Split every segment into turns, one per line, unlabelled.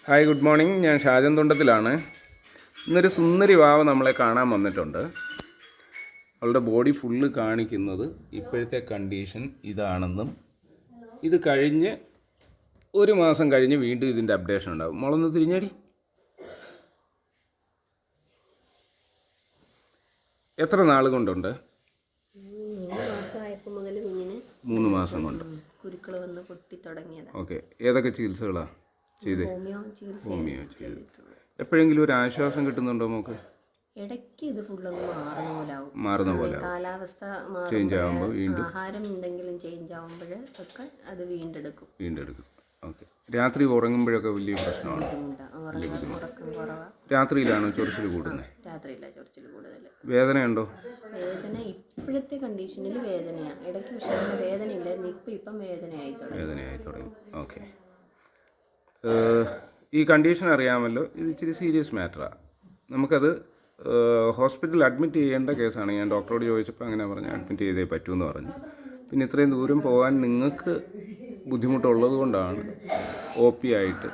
Hi, good morning. ഞാൻ ഷാജൻ തുണ്ടത്തിലാണ്. ഇന്നൊരു സുന്ദരി വാവ് നമ്മളെ കാണാൻ വന്നിട്ടുണ്ട്. അവളുടെ ബോഡി ഫുള്ള് കാണിക്കുന്നത് ഇപ്പോഴത്തെ കണ്ടീഷൻ ഇതാണെന്നും ഇത് കഴിഞ്ഞ് ഒരു മാസം കഴിഞ്ഞ് വീണ്ടും ഇതിൻ്റെ അപ്ഡേഷൻ ഉണ്ടാകും. മോളൊന്ന് തിരിഞ്ഞടി. എത്ര നാൾ കൊണ്ടുണ്ട്? 3 മാസം കൊണ്ട്. ഓക്കെ. ഏതൊക്കെ ചികിത്സകളാണ് ചെയ്തേ? ഹോമിയോ ചെയ്ത്. എപ്പോഴെങ്കിലും ഒരു ആശ്വാസം കിട്ടുന്നുണ്ടോ മോക്ക്?
ഇടയ്ക്ക് ഇത് ഫുള്ളൊന്ന്
മാറുന്ന പോലെ
കാലാവസ്ഥ
ചേഞ്ച് ആകുമ്പോൾ വീണ്ടും
ആഹാരം എന്തെങ്കിലും ചേഞ്ച് ആകുമ്പോൾ ഒക്കെ അത് വീണ്ടെടുക്കും.
ഓക്കെ. രാത്രി ഉറങ്ങുമ്പോഴൊക്കെ വലിയ പ്രശ്നമാണ്. രാത്രിയിലാണോ ചൊറിച്ചിൽ കൂടുന്നത്?
രാത്രിയില്ല ചൊറിച്ചിൽ കൂടുതൽ.
വേദനയുണ്ടോ?
വേദന ഇപ്പോഴത്തെ കണ്ടീഷനിൽ വേദനയാണ്. ഇടയ്ക്ക് പക്ഷേ അങ്ങനെ വേദനയില്ലായിരുന്നു. ഇപ്പം വേദനയായി
തുടങ്ങി. ഓക്കെ. ഈ കണ്ടീഷൻ അറിയാമല്ലോ. ഇത് ഇച്ചിരി സീരിയസ് മാറ്ററാണ്. നമുക്കത് ഹോസ്പിറ്റലിൽ അഡ്മിറ്റ് ചെയ്യേണ്ട കേസാണ്. ഞാൻ ഡോക്ടറോട് ചോദിച്ചപ്പോൾ അങ്ങനെ പറഞ്ഞു, അഡ്മിറ്റ് ചെയ്തേ പറ്റുമെന്ന് പറഞ്ഞു. പിന്നെ ഇത്രയും ദൂരം പോകാൻ നിങ്ങൾക്ക് ബുദ്ധിമുട്ടുള്ളത് കൊണ്ടാണ് OP ആയിട്ട്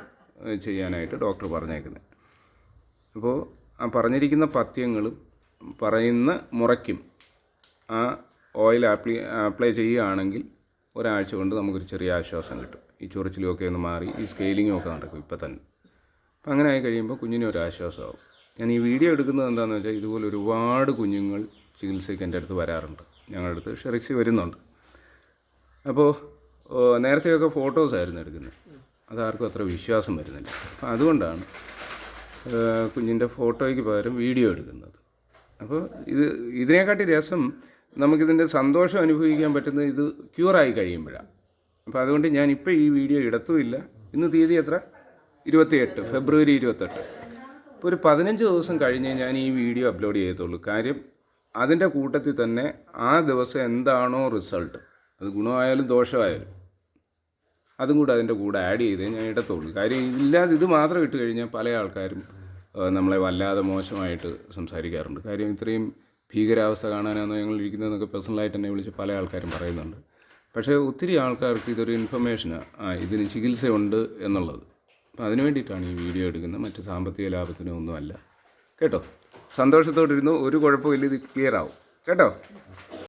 ചെയ്യാനായിട്ട് ഡോക്ടർ പറഞ്ഞേക്കുന്നത്. അപ്പോൾ ആ പറഞ്ഞിരിക്കുന്ന പഥ്യങ്ങളും പറയുന്ന മുറയ്ക്കും ആ ഓയിൽ അപ്ലൈ ചെയ്യുകയാണെങ്കിൽ ഒരാഴ്ച കൊണ്ട് നമുക്കൊരു ചെറിയ ആശ്വാസം കിട്ടും. ഈ ചൊറിച്ചിലുമൊക്കെ ഒന്ന് മാറി ഈ സ്കെയിലിങ്ങും ഒക്കെ നടക്കും ഇപ്പം തന്നെ. അപ്പം അങ്ങനെ ആയി കഴിയുമ്പോൾ കുഞ്ഞിന് ഒരു ആശ്വാസമാവും. ഞാൻ ഈ വീഡിയോ എടുക്കുന്നത് എന്താണെന്ന് വെച്ചാൽ ഇതുപോലെ ഒരുപാട് കുഞ്ഞുങ്ങൾ ചികിത്സയ്ക്ക് എൻ്റെ അടുത്ത് വരാറുണ്ട്. ഞങ്ങളുടെ അടുത്ത് ഷെറിക്സി വരുന്നുണ്ട്. അപ്പോൾ നേരത്തെയൊക്കെ ഫോട്ടോസായിരുന്നു എടുക്കുന്നത്. അതാർക്കും അത്ര വിശ്വാസം വരുന്നില്ല. അപ്പം അതുകൊണ്ടാണ് കുഞ്ഞിൻ്റെ ഫോട്ടോയ്ക്ക് പകരം വീഡിയോ എടുക്കുന്നത്. അപ്പോൾ ഇതിനെക്കാട്ടി രസം നമുക്കിതിൻ്റെ സന്തോഷം അനുഭവിക്കാൻ പറ്റുന്നത് ഇത് ക്യൂറായി കഴിയുമ്പോഴാണ്. അപ്പോൾ അതുകൊണ്ട് ഞാനിപ്പോൾ ഈ വീഡിയോ ഇടത്തുമില്ല. ഇന്ന് തീയതി എത്ര? 28 ഫെബ്രുവരി 28. ഇപ്പോൾ ഒരു 15 ദിവസം കഴിഞ്ഞ് ഞാൻ ഈ വീഡിയോ അപ്ലോഡ് ചെയ്യത്തുള്ളൂ. കാര്യം അതിൻ്റെ കൂട്ടത്തിൽ തന്നെ ആ ദിവസം എന്താണോ റിസൾട്ട്, അത് ഗുണമായാലും ദോഷമായാലും അതും കൂടെ അതിൻ്റെ കൂടെ ആഡ് ചെയ്തേ ഞാൻ ഇടത്തുള്ളൂ. കാര്യം ഇല്ലാതെ ഇത് മാത്രം ഇട്ട് കഴിഞ്ഞാൽ പല ആൾക്കാരും നമ്മളെ വല്ലാതെ മോശമായിട്ട് സംസാരിക്കാറുണ്ട്. കാര്യം ഇത്രയും ഭീകരാവസ്ഥ കാണാനാണ് ഞങ്ങൾ ഇരിക്കുന്നതെന്നൊക്കെ പേഴ്സണലായിട്ട് എന്നെ വിളിച്ച് പല ആൾക്കാരും പറയുന്നുണ്ട്. പക്ഷേ ഒത്തിരി ആൾക്കാർക്ക് ഇതൊരു ഇൻഫർമേഷനാണ്, ഇതിന് ചികിത്സയുണ്ട് എന്നുള്ളത്. അപ്പം അതിന് വേണ്ടിയിട്ടാണ് ഈ വീഡിയോ എടുക്കുന്നത്. മറ്റ് സാമ്പത്തിക ലാഭത്തിനോ ഒന്നുമല്ല കേട്ടോ. സന്തോഷത്തോടിരുന്നു, ഒരു കുഴപ്പമില്ല, ഇത് ക്ലിയർ ആവും കേട്ടോ.